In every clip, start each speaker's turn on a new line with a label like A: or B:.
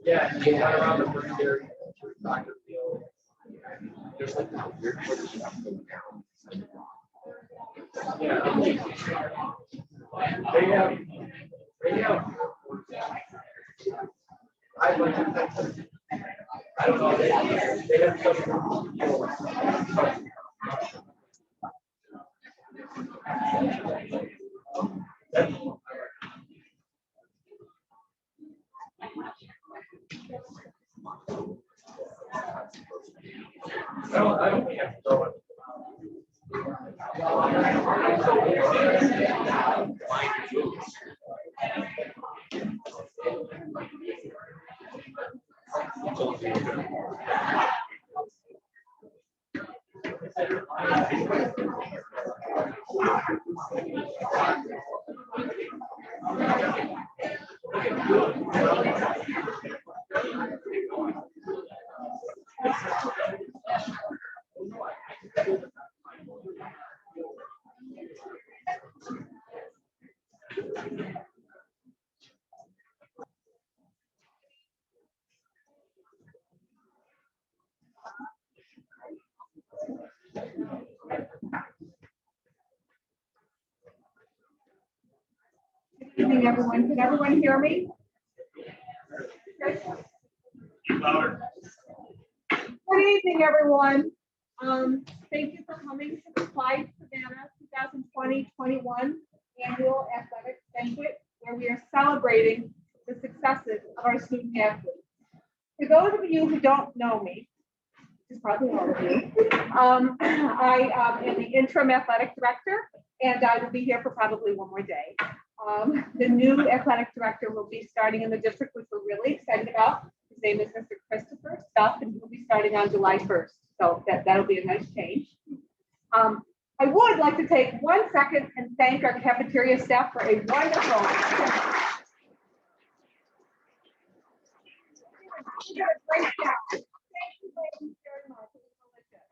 A: Yeah, you got around the first area, Dr. Field. There's like this weird stuff going down. Yeah. They have. I'd like to think, I don't know, they have such I don't think I have to throw it.
B: Good evening, everyone. Can everyone hear me? Good evening, everyone. Thank you for coming to the Clyde-Savannah 2020-21 annual athletic banquet, where we are celebrating the successes of our student athletes. For those of you who don't know me, which is probably all of you, I am the interim athletic director, and I will be here for probably one more day. The new athletic director will be starting in the district, which we're really excited about. His name is Mr. Christopher Stuff, and he'll be starting on July 1st. So that'll be a nice change. I would like to take 1 second and thank our cafeteria staff for a wonderful. You did a great job. Thank you ladies very much. It was delicious.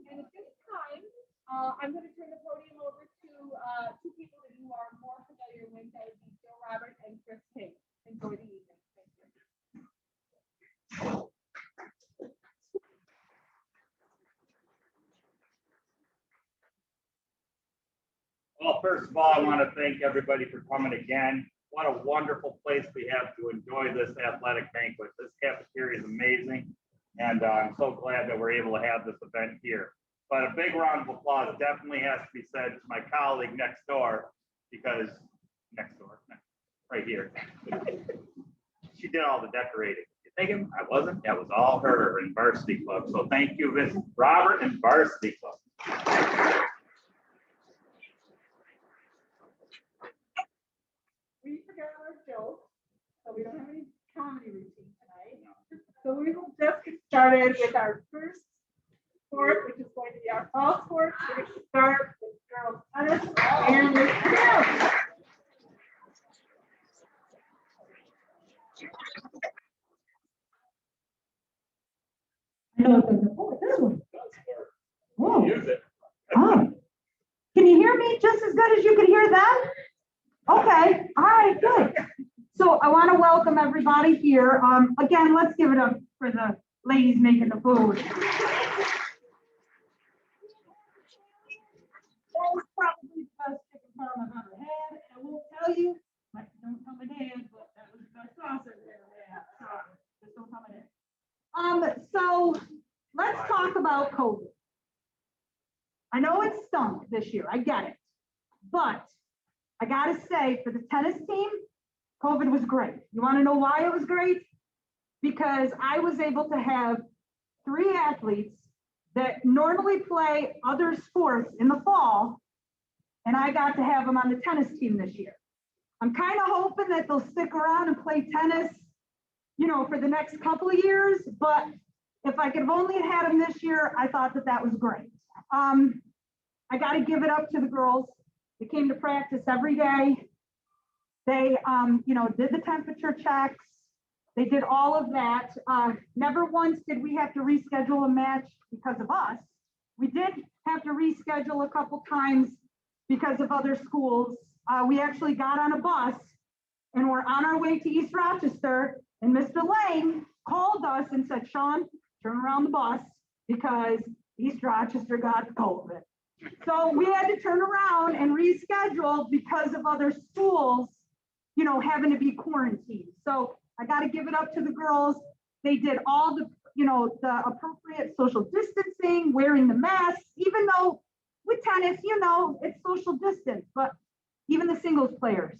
B: And at this time, I'm going to turn the podium over to two people that you are more familiar with. That would be Joe Roberts and Chris King. Enjoy the evening. Thank you.
C: Well, first of all, I want to thank everybody for coming again. What a wonderful place we have to enjoy this athletic banquet. This cafeteria is amazing, and I'm so glad that we're able to have this event here. But a big round of applause definitely has to be said to my colleague next door, because right here, she did all the decorating. thinking I wasn't? That was all her in varsity club. So thank you, Miss Robert and varsity club.
B: We forgot our joke, so we don't have any comedy routine tonight. So we will just get started with our first sport, which is going to be our fall sport. We're going to start with girls tennis and Miss Kim.
D: I know it doesn't. Oh, this one. Whoa.
C: Use it.
D: Oh. Can you hear me just as good as you can hear them? Okay. All right, good. So I want to welcome everybody here. Again, let's give it up for the ladies making the food. That was probably the best chicken parm I've ever had. I won't tell you, like, don't tell my dad, but that was the best sausage I ever had. So just don't tell my dad. So let's talk about COVID. I know it stunk this year, I get it. But I gotta say, for the tennis team, COVID was great. You wanna know why it was great? Because I was able to have 3 athletes that normally play other sports in the fall, and I got to have them on the tennis team this year. I'm kind of hoping that they'll stick around and play tennis, you know, for the next couple of years, but if I could have only had them this year, I thought that that was great. I got to give it up to the girls. They came to practice every day. They, you know, did the temperature checks. They did all of that. Never once did we have to reschedule a match because of us. We did have to reschedule a couple times because of other schools. We actually got on a bus and we're on our way to East Rochester, and Mr. Lang called us and said, Sean, turn around the bus because East Rochester got COVID. So we had to turn around and reschedule because of other schools, you know, having to be quarantined. So I got to give it up to the girls. They did all the, you know, the appropriate social distancing, wearing the masks, even though with tennis, you know, it's social distance, but even the singles players,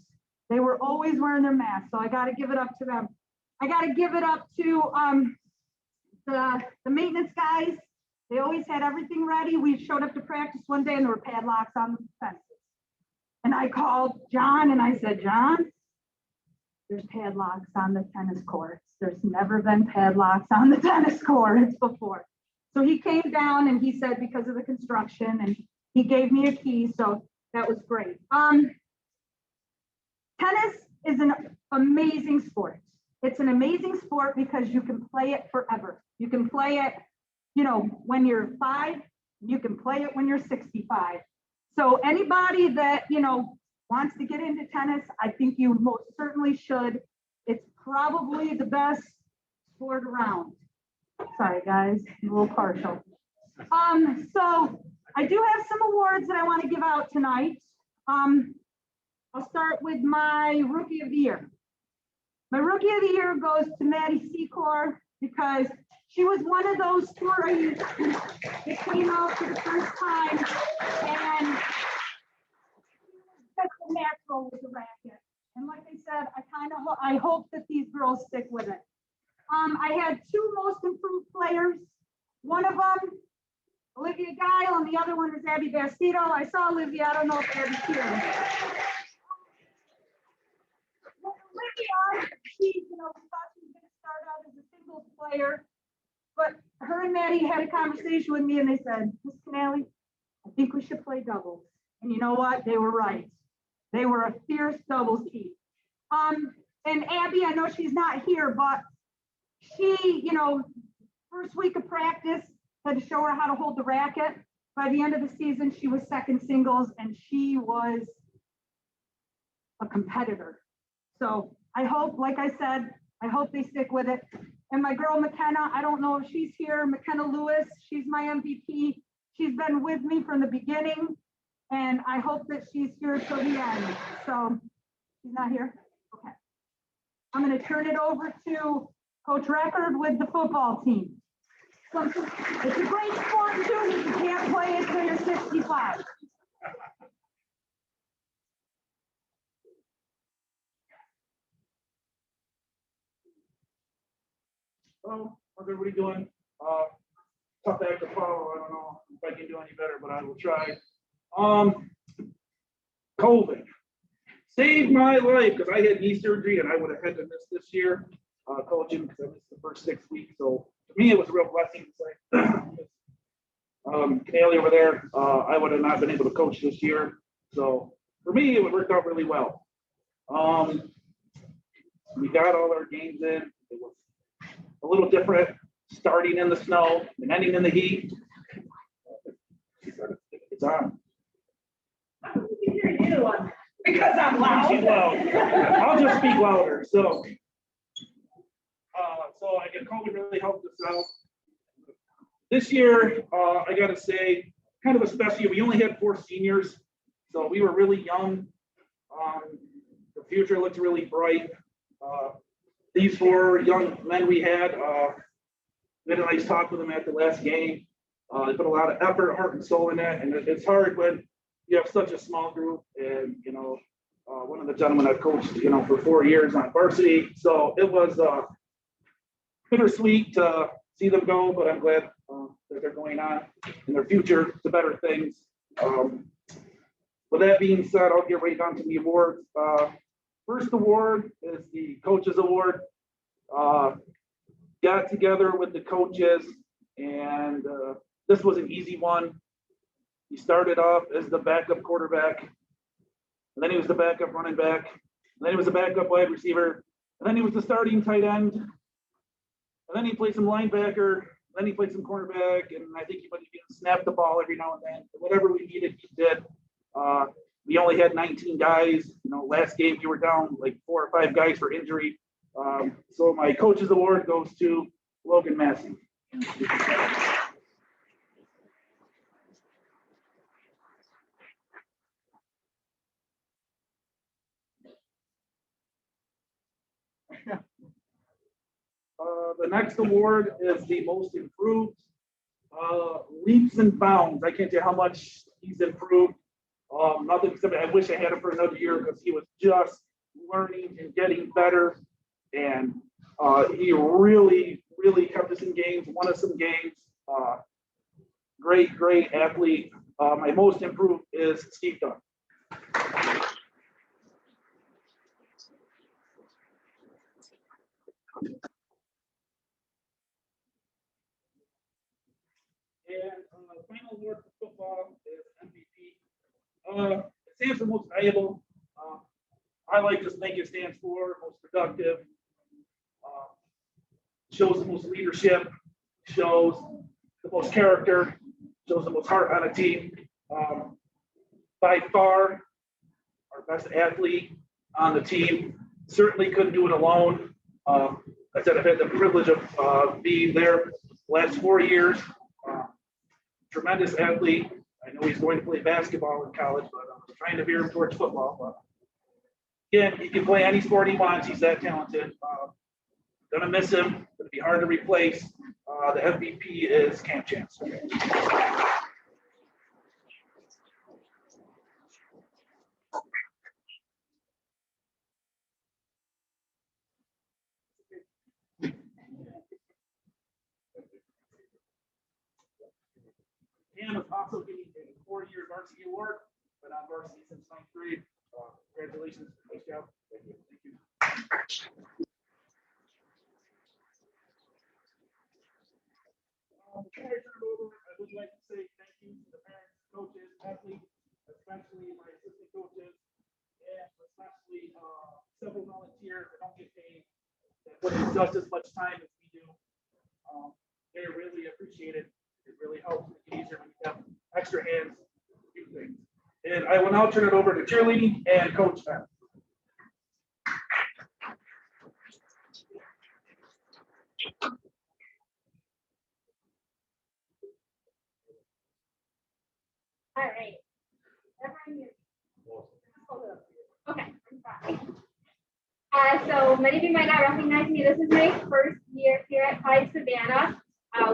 D: they were always wearing their masks. So I got to give it up to them. I got to give it up to the maintenance guys. They always had everything ready. We showed up to practice one day and there were padlocks on the fences. And I called John and I said, John, there's padlocks on the tennis courts. There's never been padlocks on the tennis courts before. So he came down and he said, because of the construction, and he gave me a key. So that was great. Tennis is an amazing sport. It's an amazing sport because you can play it forever. You can play it, you know, when you're 5, you can play it when you're 65. So anybody that, you know, wants to get into tennis, I think you most certainly should. It's probably the best sport around. Sorry guys, I'm a little partial. So I do have some awards that I want to give out tonight. I'll start with my Rookie of the Year. My Rookie of the Year goes to Maddie Secor because she was one of those stories that came out for the first time and that's the natural with the racket. And like I said, I hope that these girls stick with it. I had 2 most improved players. One of them, Olivia Guile, and the other one is Abby Bastido. I saw Olivia, I don't know if Abby's here. Olivia, she, you know, thought she was going to start out as a singles player, but her and Maddie had a conversation with me and they said, Miss Canale, I think we should play doubles. And you know what? They were right. They were a fierce doubles team. And Abby, I know she's not here, but she, you know, first week of practice, had to show her how to hold the racket. By the end of the season, she was second singles and she was a competitor. So I hope, like I said, I hope they stick with it. And my girl McKenna, I don't know if she's here, McKenna Lewis, she's my MVP. She's been with me from the beginning and I hope that she's here till the end. So she's not here? Okay. I'm going to turn it over to Coach Record with the football team. So it's a great sport too, but you can't play it till you're 65.
E: How's everybody doing? Tough act to follow. I don't know if I can do any better, but I will try. COVID saved my life because I had knee surgery and I would have had to miss this year coaching because I missed the first 6 weeks. So to me, it was a real blessing. It's like Canelli over there, I would have not been able to coach this year. So for me, it worked out really well. We got all our games in. It was a little different starting in the snow and ending in the heat. It's on.
D: You hear you because I'm loud.
E: She's loud. I'll just speak louder. So I get COVID really helped us out. This year, I got to say, kind of a special year. We only had 4 seniors, so we were really young. The future looked really bright. These 4 young men we had a nice talk with them at the last game. They put a lot of effort, heart, and soul in it, and it's hard when you have such a small group. And one of the gentlemen I've coached, for 4 years on varsity, so it was bittersweet to see them go, but I'm glad that they're going on in their future to better things. With that being said, I'll get right down to the awards. First award is the Coaches Award. Got together with the coaches, and this was an easy one. He started off as the backup quarterback, and then he was the backup running back, and then he was the backup wide receiver, and then he was the starting tight end, and then he played some linebacker, and then he played some cornerback, and I think he might even snap the ball every now and then. Whatever we needed, he did. We only had 19 guys. Last game we were down like 4 or 5 guys for injury. So my Coaches Award goes to Logan Massey. The next award is the Most Improved. Leaps and bounds. I can't tell you how much he's improved. Nothing except I wish I had him for another year because he was just learning and getting better. And he really, really kept us in games, won us some games. Great athlete. My most improved is Steve Dunn. And the final award for football is MVP. It stands for most valuable. I like to think it stands for most productive. Shows the most leadership, shows the most character, shows the most heart on a team. By far, our best athlete on the team. Certainly couldn't do it alone. I said I've had the privilege of being there the last 4 years. Tremendous athlete. I know he's going to play basketball in college, but I'm trying to veer him towards football. But again, he can play any sport he wants. He's that talented. Gonna miss him. Gonna be hard to replace. The MVP is Camp Chance. Cam is also getting a 4-year varsity award, but on varsity since 9th grade. Congratulations. Nice job. Thank you. Before I turn it over, I would like to say thank you to the parents, coaches, athletes, especially my assistant coaches, and especially several volunteers that don't get paid, that put in just as much time as we do. They really appreciate it. It really helps make it easier when you have extra hands to do things. And I will now turn it over to cheerleading and Coach Ben.
B: All right. Okay. So many of you might not recognize me. This is my first year here at Clyde-Savannah.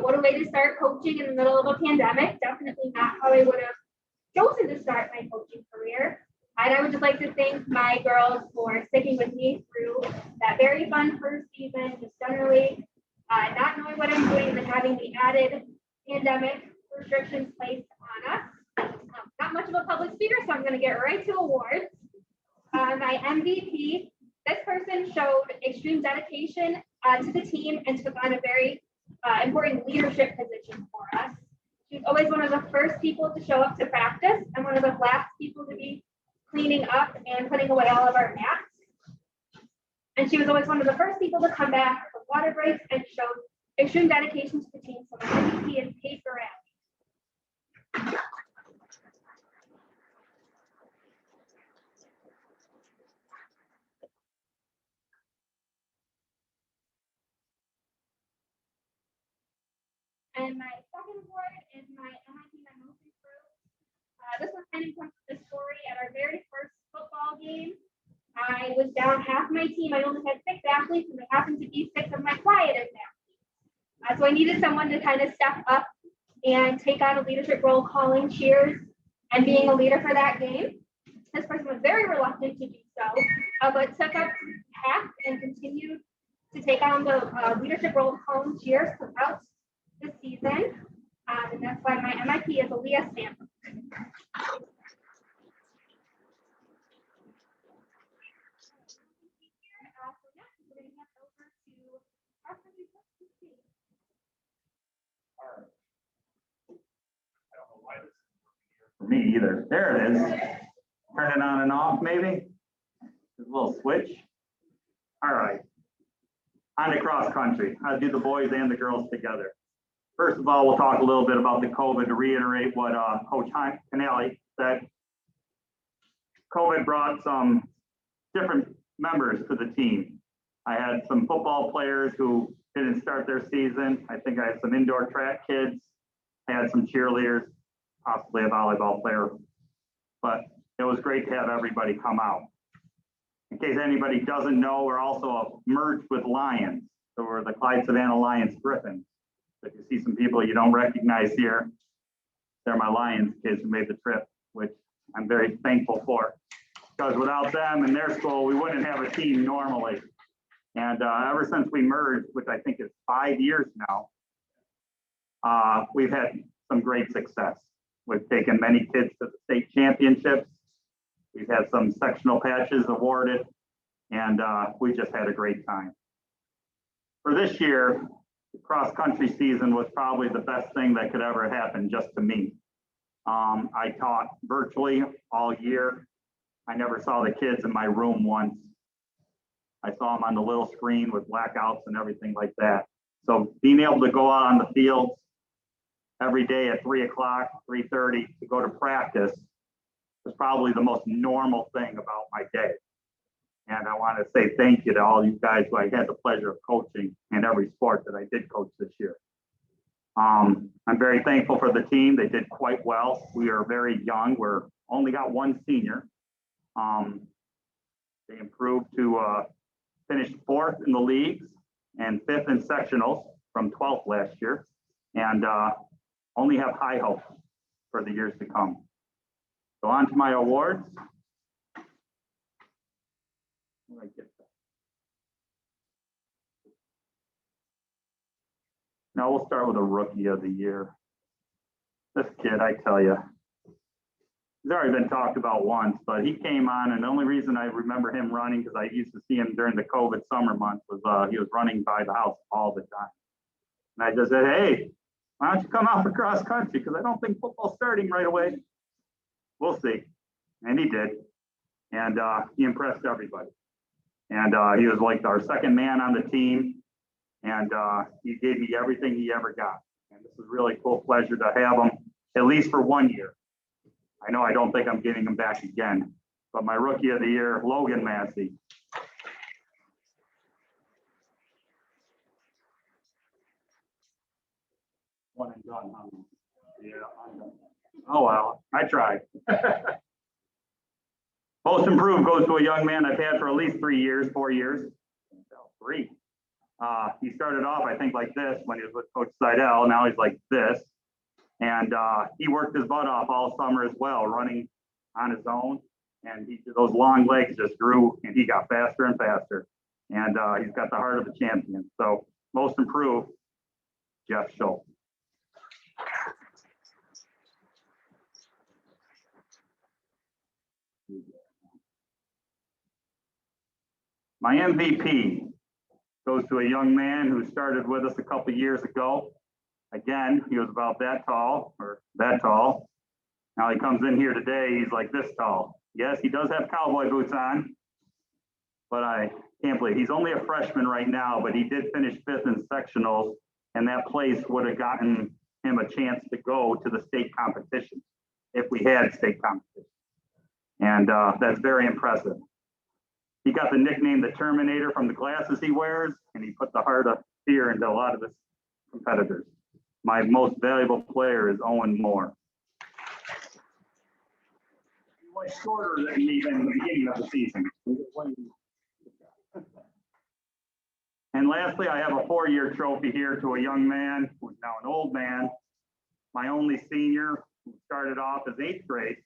B: What a way to start coaching in the middle of a pandemic. Definitely not how I would have chosen to start my coaching career. And I would just like to thank my girls for sticking with me through that very fun first season, just generally not
F: what I'm doing and having the added pandemic restrictions placed on us. Not much of a public speaker, so I'm going to get right to awards. My MVP, this person showed extreme dedication to the team and took on a very important leadership position for us. She's always one of the first people to show up to practice and one of the last people to be cleaning up and putting away all of our mats. And she was always one of the first people to come back for water breaks and showed extreme dedication to the team. So my MVP is Paige Barat. And my second award is my MIP Most Improved. This one kind of comes from the story at our very first football game. I was down half my team. I only had 6 athletes, and they happened to be 6 of my quietest athletes. So I needed someone to kind of step up and take on a leadership role, calling cheers and being a leader for that game. This person was very reluctant to do so, but took up half and continued to take on the leadership role of calling cheers throughout this season, and that's why my MIP is Aaliyah Stanton.
C: For me either. There it is. Turn it on and off, maybe. There's a little switch. All right. On to cross country. I'll do the boys and the girls together. First of all, we'll talk a little bit about the COVID to reiterate what Coach Canale said. COVID brought some different members to the team. I had some football players who didn't start their season. I think I had some indoor track kids. I had some cheerleaders, possibly a volleyball player. But it was great to have everybody come out. In case anybody doesn't know, we're also merged with Lions. So we're the Clyde-Savannah Lions Griffins. If you see some people you don't recognize here, they're my Lions kids who made the trip, which I'm very thankful for. Because without them and their school, we wouldn't have a team normally. And ever since we merged, which I think is 5 years now, we've had some great success. We've taken many kids to the state championships. We've had some sectional patches awarded, and we just had a great time. For this year, the cross-country season was probably the best thing that could ever happen just to me. I taught virtually all year. I never saw the kids in my room once. I saw them on the little screen with blackouts and everything like that. So being able to go out on the fields every day at 3 o'clock, 3:30 to go to practice was probably the most normal thing about my day. And I want to say thank you to all you guys who I had the pleasure of coaching in every sport that I did coach this year. I'm very thankful for the team. They did quite well. We are very young. We're only got one senior. They improved to finish 4th in the leagues and 5th in sectionals from 12th last year, and only have high hopes for the years to come. So on to my awards. Now we'll start with a rookie of the year. This kid, I tell you, he's already been talked about once, but he came on, and the only reason I remember him running, because I used to see him during the COVID summer months, was he was running by the house all the time. And I just said, hey, why don't you come out for cross country? Because I don't think football's starting right away. We'll see. And he did. And he impressed everybody. And he was like our second man on the team. And he gave me everything he ever got. And this is really cool pleasure to have him, at least for 1 year. I know I don't think I'm getting him back again. But my rookie of the year, Logan Massey. One and done, huh? Yeah, I'm done. Oh, well, I tried. Most improved goes to a young man I've had for at least 3 years, 4 years. 3. He started off, I think, like this when he was with Coach Seidel. Now he's like this. And he worked his butt off all summer as well, running on his own. And those long legs just grew, and he got faster and faster. And he's got the heart of a champion. So most improved Jeff Schultz. My MVP goes to a young man who started with us a couple years ago. Again, he was about that tall or that tall. Now he comes in here today, he's like this tall. Yes, he does have cowboy boots on, but I can't believe he's only a freshman right now, but he did finish 5th in sectionals, and that place would have gotten him a chance to go to the state competition if we had state competition. And that's very impressive. He got the nickname the Terminator from the glasses he wears, and he put the heart of fear into a lot of his competitors. My most valuable player is Owen Moore. He was shorter than me in the beginning of the season. And lastly, I have a 4-year trophy here to a young man who's now an old man, my only senior, who started off as 8th grade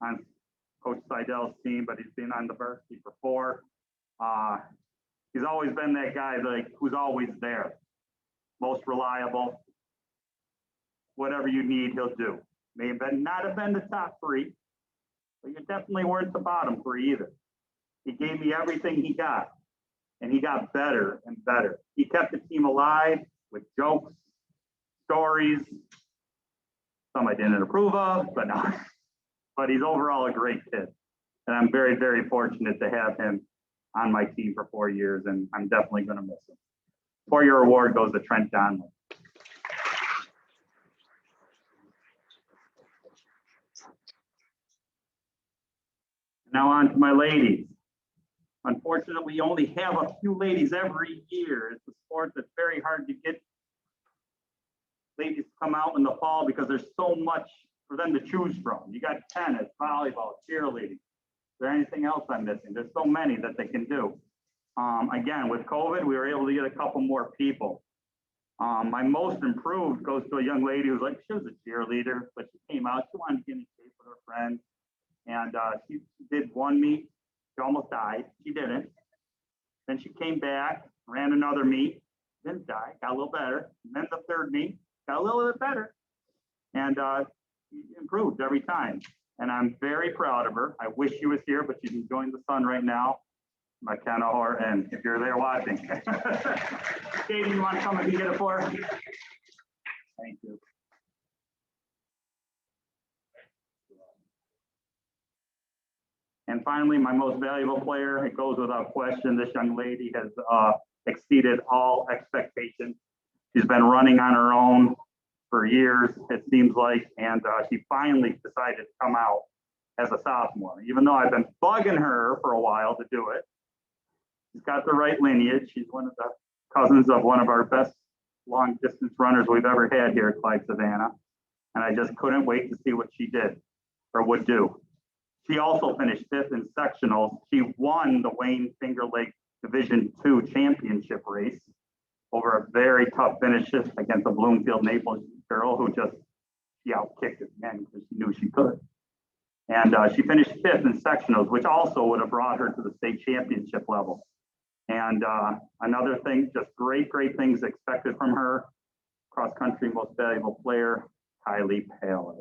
C: on Coach Seidel's team, but he's been on the varsity for 4. He's always been that guy who's always there, most reliable. Whatever you need, he'll do. May have not have been the top 3, but you definitely weren't the bottom 3 either. He gave me everything he got, and he got better and better. He kept the team alive with jokes, stories, some I didn't approve of, but no. But he's overall a great kid. And I'm very, very fortunate to have him on my team for 4 years, and I'm definitely going to miss him. 4-year award goes to Trent Donley. Now on to my ladies. Unfortunately, we only have a few ladies every year. It's a sport that's very hard to get ladies to come out in the fall because there's so much for them to choose from. You got tennis, volleyball, cheerleading. Is there anything else I'm missing? There's so many that they can do. Again, with COVID, we were able to get a couple more people. My most improved goes to a young lady who's like, she was a cheerleader, but she came out, she wanted to get in shape with her friends. And she did 1 meet, she almost died, she didn't. Then she came back, ran another meet, didn't die, got a little better. And then the 3rd meet, got a little bit better. And she improved every time. And I'm very proud of her. I wish she was here, but she's enjoying the sun right now. McKenna, and if you're there watching. Katie, you want to come and get it for her? Thank you. And finally, my most valuable player, it goes without question. This young lady has exceeded all expectations. She's been running on her own for years, it seems like, and she finally decided to come out as a sophomore, even though I've been bugging her for a while to do it. She's got the right lineage. She's one of the cousins of one of our best long distance runners we've ever had here at Clyde-Savannah. And I just couldn't wait to see what she did or would do. She also finished 5th in sectionals. She won the Wayne Finger Lake Division II championship race over a very tough finish against the Bloomfield Naples girl who she outkicked it again because she knew she could. And she finished 5th in sectionals, which also would have brought her to the state championship level. And another thing, just great things expected from her. Cross country most valuable player, Kylie Paley.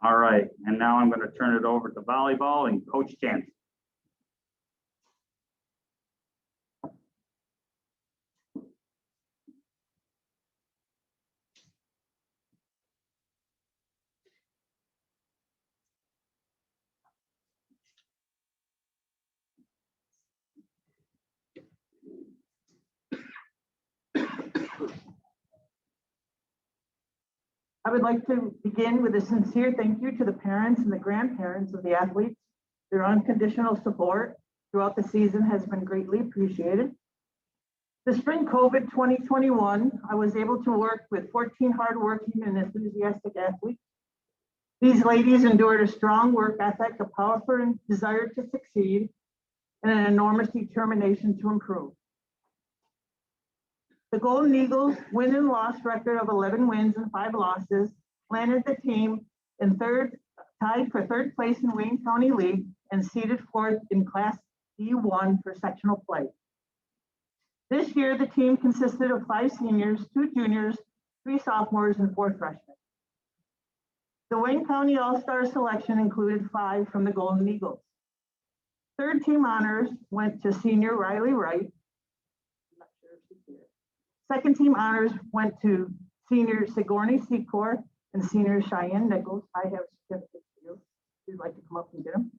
C: All right, and now I'm going to turn it over to volleyball and Coach Chance.
D: I would like to begin with a sincere thank you to the parents and the grandparents of the athletes. Their unconditional support throughout the season has been greatly appreciated. The spring COVID 2021, I was able to work with 14 hardworking and enthusiastic athletes. These ladies endured a strong work ethic, a powerful desire to succeed, and an enormous determination to improve. The Golden Eagles' win and loss record of 11 wins and 5 losses landed the team in 3rd
G: tied for third place in Wayne County League and seeded fourth in Class D1 for sectional play. This year, the team consisted of 5 seniors, 2 juniors, 3 sophomores, and 4 freshmen. The Wayne County All-Star selection included 5 from the Golden Eagles. Third team honors went to senior Riley Wright. I'm not sure if she's here. Second team honors went to senior Sigourney Secor and senior Cheyenne Nichols. I have certificates for you. If you'd like to come up and get them.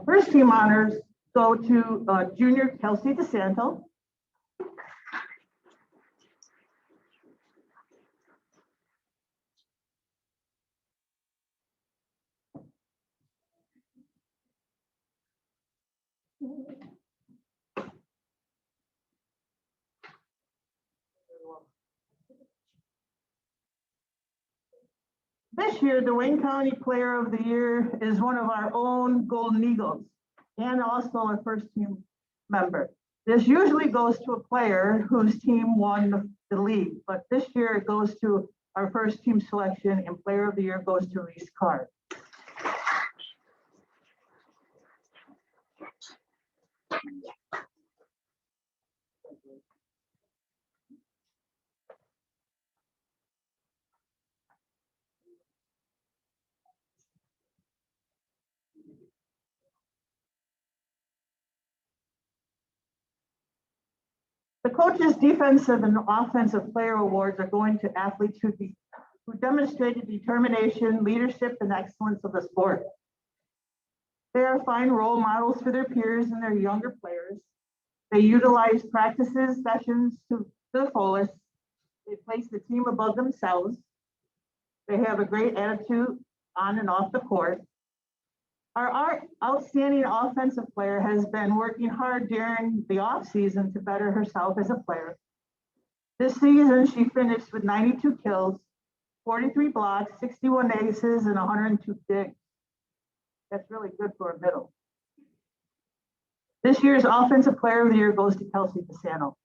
G: First team honors go to junior Kelsey DeSanto. This year, the Wayne County Player of the Year is one of our own Golden Eagles and also a first team member. This usually goes to a player whose team won the league, but this year it goes to our first team selection, and Player of the Year goes to Reese Carr. The coaches' defensive and offensive player awards are going to athletes who demonstrated determination, leadership, and excellence of the sport. They are fine role models for their peers and their younger players. They utilize practices, sessions to the fullest. They place the team above themselves. They have a great attitude on and off the court. Our outstanding offensive player has been working hard during the off season to better herself as a player. This season, she finished with 92 kills, 43 blocks, 61 aces, and 102 digs. That's really good for a middle. This year's Offensive Player of the Year goes to Kelsey DeSanto.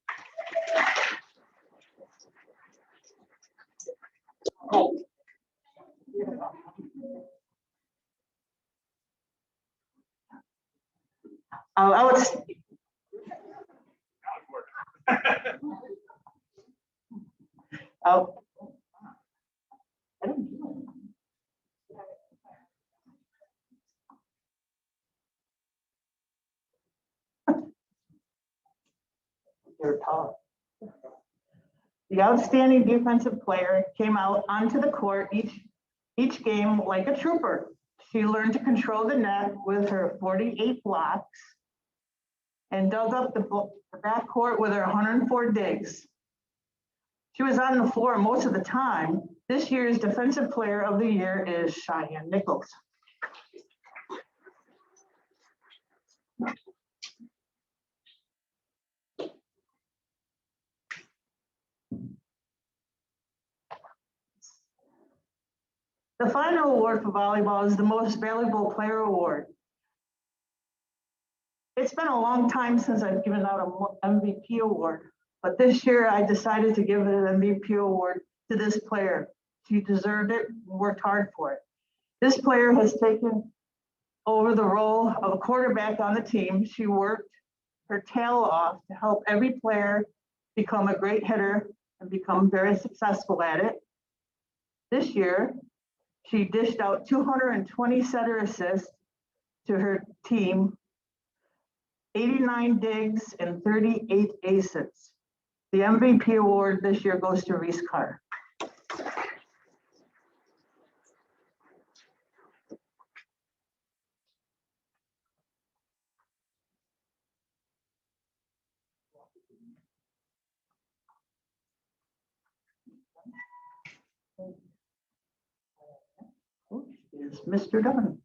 G: You're tall. The outstanding defensive player came out onto the court each game like a trooper. She learned to control the net with her 48 blocks and dug up the backcourt with her 104 digs. She was on the floor most of the time. This year's Defensive Player of the Year is Cheyenne Nichols. The final award for volleyball is the Most Valuable Player Award. It's been a long time since I've given out an MVP award, but this year I decided to give an MVP award to this player. She deserved it and worked hard for it. This player has taken over the role of a quarterback on the team. She worked her tail off to help every player become a great hitter and become very successful at it. This year, she dished out 220 setter assists to her team, 89 digs, and 38 aces. The MVP award this year goes to Reese Carr. Is Mr. Dunn.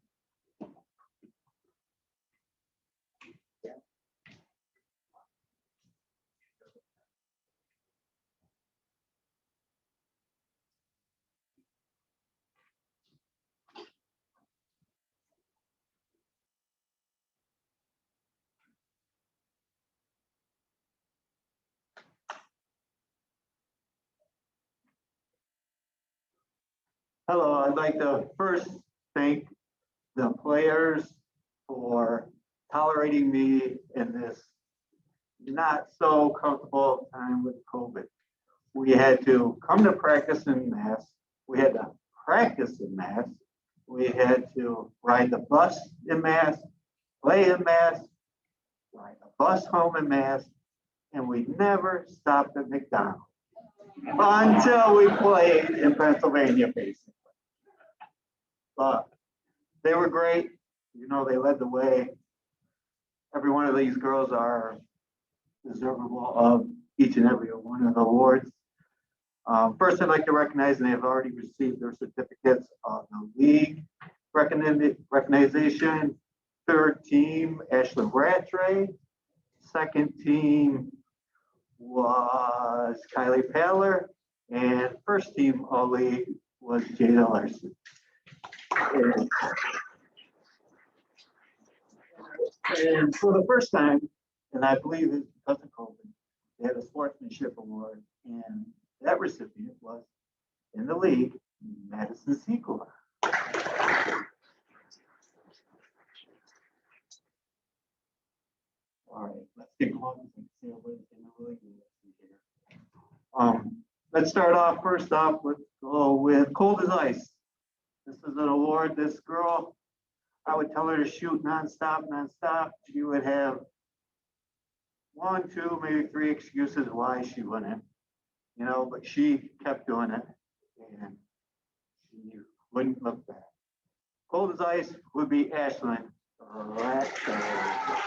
H: Hello, I'd like to first thank the players for tolerating me in this not so comfortable time with COVID. We had to come to practice in masks. We had to practice in masks. We had to ride the bus in masks, play in masks, ride the bus home in masks, and we never stopped at McDonald's until we played in Pennsylvania, basically. But they were great. You know, they led the way. Every one of these girls are deservable of each and every one of the awards. First, I'd like to recognize they have already received their certificates of the league recognition. Third team, Ashlyn Rattray. Second team was Kylie Paler. And first team all league was Jada Larson. And for the first time, and I believe it's because of COVID, they had a sportsmanship award, and that recipient was in the league, Madison Sequel. All right, let's get going. Let's start off first off with Cold as Ice. This is an award. This girl, I would tell her to shoot nonstop. She would have 1, 2, maybe 3 excuses why she wouldn't, you know, but she kept doing it and she wouldn't look back. Cold as Ice would be Ashlyn Rattray.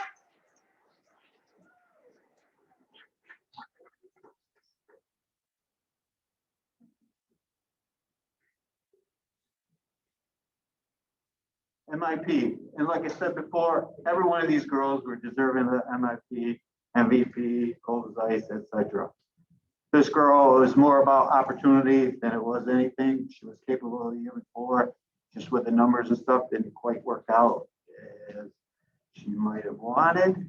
H: MIP, and like I said before, every one of these girls were deserving of the MIP, MVP, Cold as Ice, etc. This girl was more about opportunity than it was anything. She was capable of the year before, just with the numbers and stuff didn't quite work out as she might have wanted.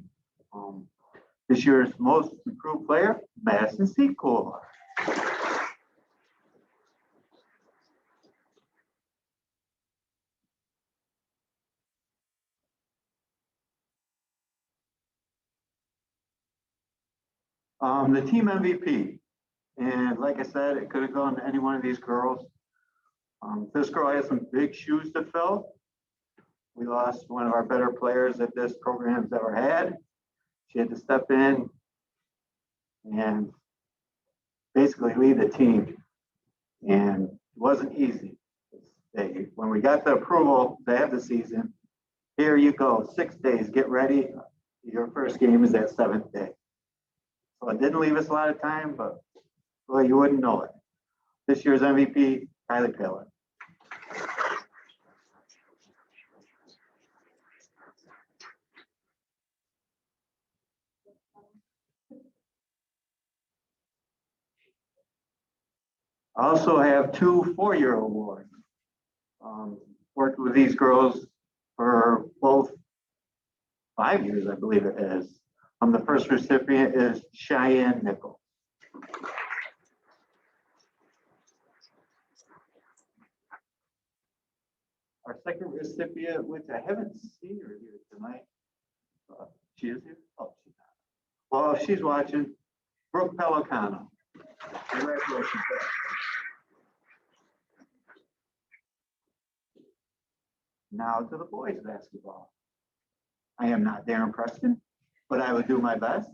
H: This year's most improved player, Madison Sequel. The team MVP, and like I said, it could have gone to any one of these girls. This girl has some big shoes to fill. We lost one of our better players that this program's ever had. She had to step in and basically lead the team, and it wasn't easy. When we got the approval to have the season, here you go, 6 days, get ready. Your first game is that 7th day. So it didn't leave us a lot of time, but well, you wouldn't know it. This year's MVP, Kylie Paler. I also have 2 4-year awards. Worked with these girls for both 5 years, I believe it is. The first recipient is Cheyenne Nichols. Our second recipient, which I haven't seen her here tonight. She is here? Oh, she's not. Well, if she's watching, Brooke Pelicano. Congratulations. Now to the boys basketball. I am not Darren Preston, but I would do my best.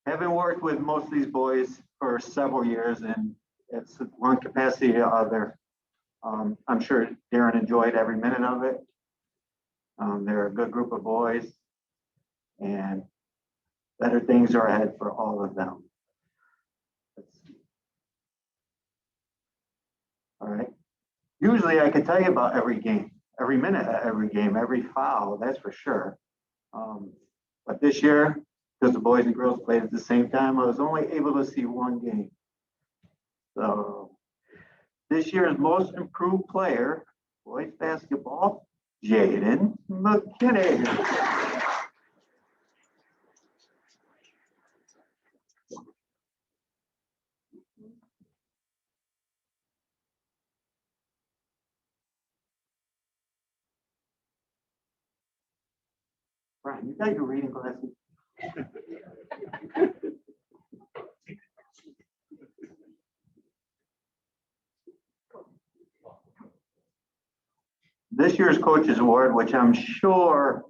H: Having worked with most of these boys for several years, and it's one capacity or other, I'm sure Darren enjoyed every minute of it. They're a good group of boys, and better things are ahead for all of them. All right. Usually I could tell you about every game, every minute of every game, every foul, that's for sure. But this year, because the boys and girls played at the same time, I was only able to see one game. So this year's most improved player, boys basketball, Jaden McKinney. Brian, you got your reading glasses? This year's Coaches Award, which I'm sure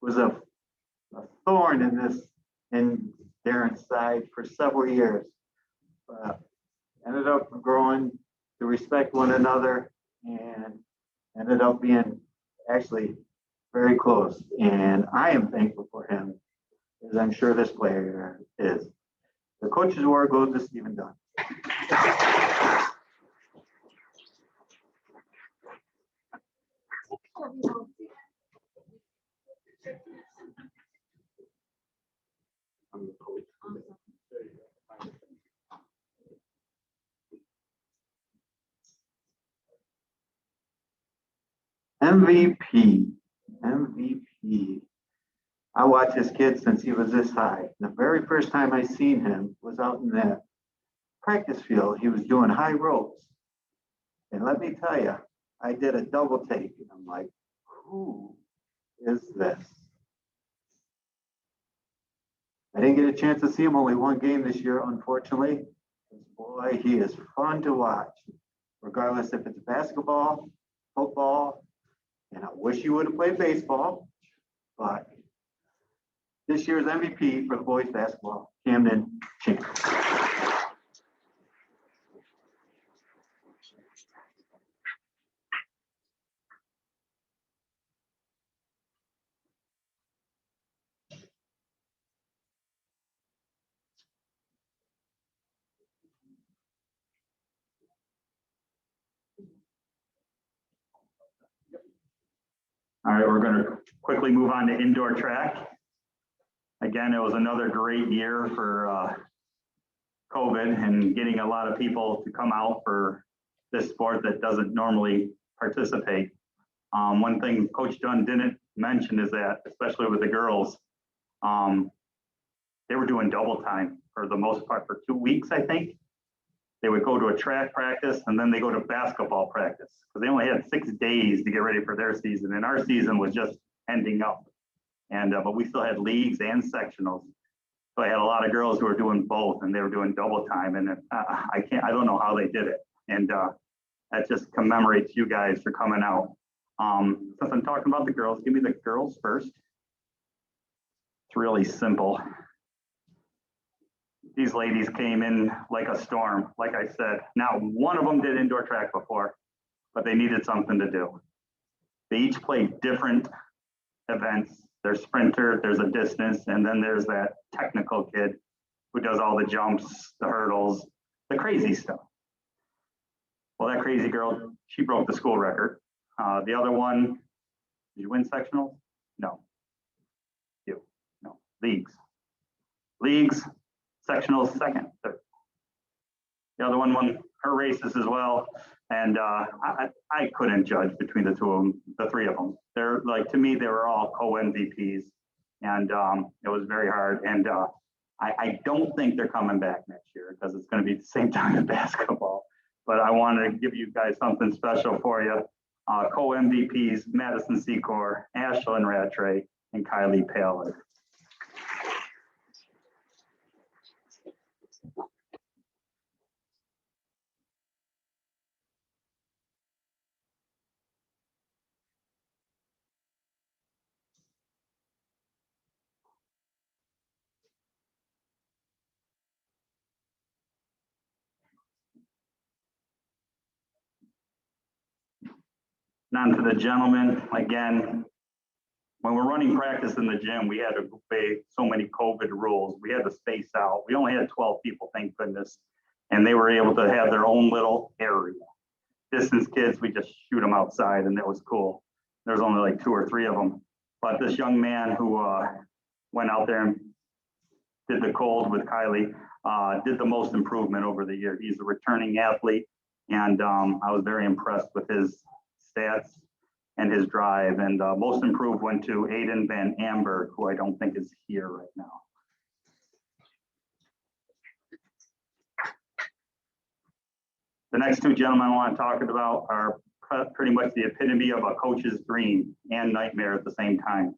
H: was a thorn in Darren's side for several years. Ended up growing to respect one another and ended up being actually very close. And I am thankful for him, as I'm sure this player is. The Coaches Award goes to Stephen Dunn. MVP. I watched this kid since he was this high. The very first time I seen him was out in that practice field. He was doing high ropes. And let me tell you, I did a double take and I'm like, who is this? I didn't get a chance to see him, only one game this year, unfortunately. Boy, he is fun to watch, regardless if it's basketball, football, and I wish he would have played baseball, but this year's MVP for the boys basketball, Camden Chink.
C: All right, we're going to quickly move on to indoor track. Again, it was another great year for COVID and getting a lot of people to come out for this sport that doesn't normally participate. One thing Coach Dunn didn't mention is that, especially with the girls, they were doing double time for the most part for 2 weeks, I think. They would go to a track practice and then they go to basketball practice because they only had 6 days to get ready for their season. And our season was just ending up. And but we still had leagues and sectionals. So I had a lot of girls who were doing both and they were doing double time. And I don't know how they did it. And that just commemorates you guys for coming out. Since I'm talking about the girls, give me the girls first. It's really simple. These ladies came in like a storm, like I said. Now, one of them did indoor track before, but they needed something to do. They each played different events. There's sprinter, there's a distance, and then there's that technical kid who does all the jumps, the hurdles, the crazy stuff. Well, that crazy girl, she broke the school record. The other one, did you win sectionals? No. No. Leagues, sectionals, second, third. The other one won her races as well. And I couldn't judge between the two of them, the three of them. They're like, to me, they were all co-MVPs. And it was very hard. And I don't think they're coming back next year because it's going to be the same time as basketball. But I wanted to give you guys something special for you. Co-MVPs, Madison Secor, Ashlyn Rattray, and Kylie Palin. On to the gentlemen, again, when we're running practice in the gym, we had to obey so many COVID rules. We had to space out. We only had 12 people, thank goodness. And they were able to have their own little area. Distance kids, we just shoot them outside and that was cool. There's only like 2 or 3 of them. But this young man who went out there and did the cold with Kylie, did the most improvement over the year. He's a returning athlete. And I was very impressed with his stats and his drive. And most improved went to Aiden Van Amber, who I don't think is here right now. The next 2 gentlemen I want to talk about are
I: pretty much the epitome of a coach's dream and nightmare at the same time.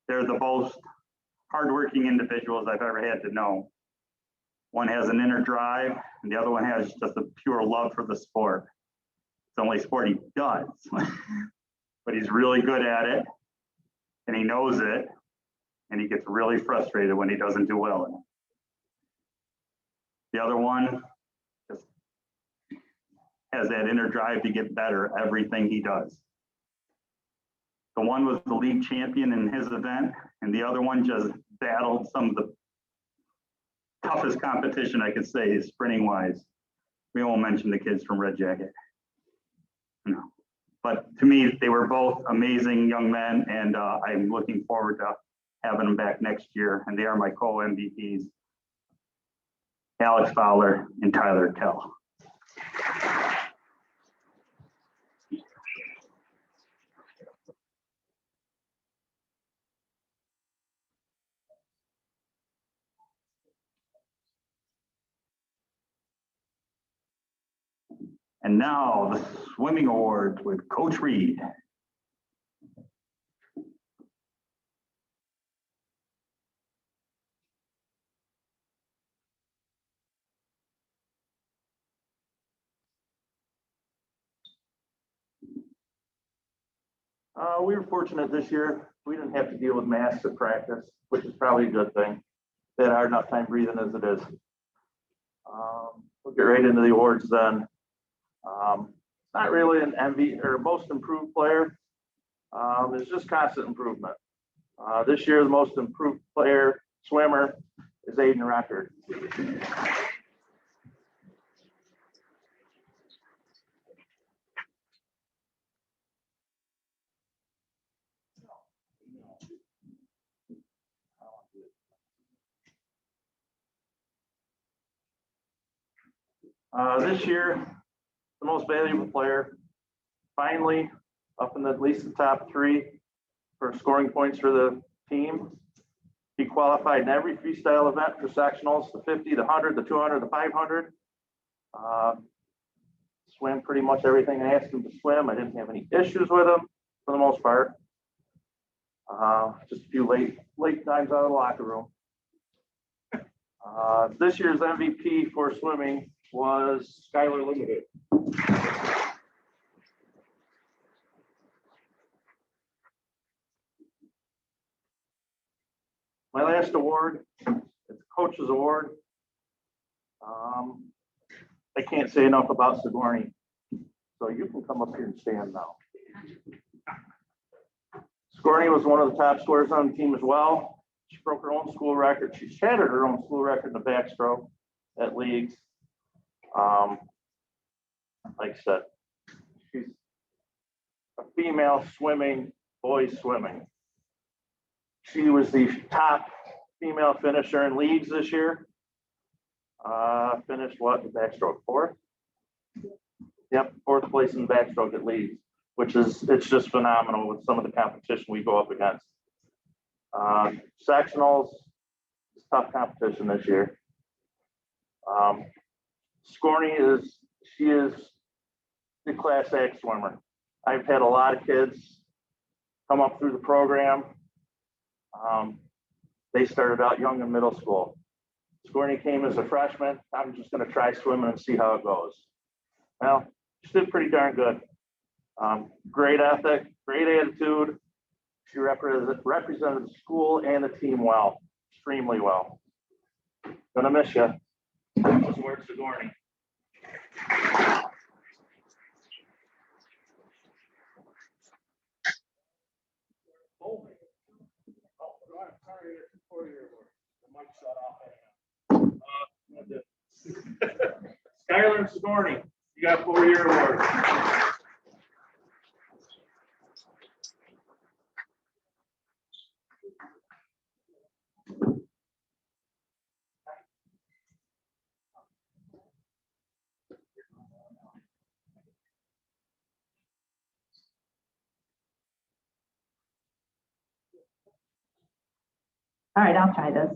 I: They're the most hardworking individuals I've ever had to know. One has an inner drive, and the other one has just a pure love for the sport. It's the only sport he does, but he's really good at it, and he knows it, and he gets really frustrated when he doesn't do well in it. The other one just has that inner drive to get better at everything he does. The one was the league champion in his event, and the other one just battled some of the toughest competition I could say is sprinting wise. We won't mention the kids from Red Jacket. No. But to me, they were both amazing young men, and I'm looking forward to having them back next year, and they are my co-MVPs, Alex Fowler and Tyler Kell. And now the swimming awards with Coach Reed.
J: We were fortunate this year. We didn't have to deal with masks at practice, which is probably a good thing. They had hard enough time breathing as it is. We'll get right into the awards then. Not really an MVP or most improved player. It's just constant improvement. This year, the most improved player swimmer is Aiden Record. This year, the most valuable player, finally up in at least the top 3 for scoring points for the team. He qualified in every freestyle event for sectionals, the 50, the 100, the 200, the 500. Swam pretty much everything I asked him to swim. I didn't have any issues with him for the most part. Just a few late times out of the locker room. This year's MVP for swimming was Skylar Limited. My last award, it's Coach's Award. I can't say enough about Sigourney, so you can come up here and stand now. Sigourney was one of the top scorers on the team as well. She broke her own school record. She shattered her own school record in the backstroke at leagues. Like I said, she's a female swimming, boys swimming. She was the top female finisher in leagues this year. Finished what, the backstroke? 4th? Yep, 4th place in the backstroke at leagues, which is, it's just phenomenal with some of the competition we go up against. Sectionals, it's tough competition this year. Sigourney she is the Class A swimmer. I've had a lot of kids come up through the program. They started out young in middle school. Sigourney came as a freshman. I'm just going to try swimming and see how it goes. Well, she did pretty darn good. Great ethic, great attitude. She represented the school and the team well, extremely well. Gonna miss you. This is where Sigourney. Skylar and Sigourney, you got 4-year awards.
K: All right, I'll try this.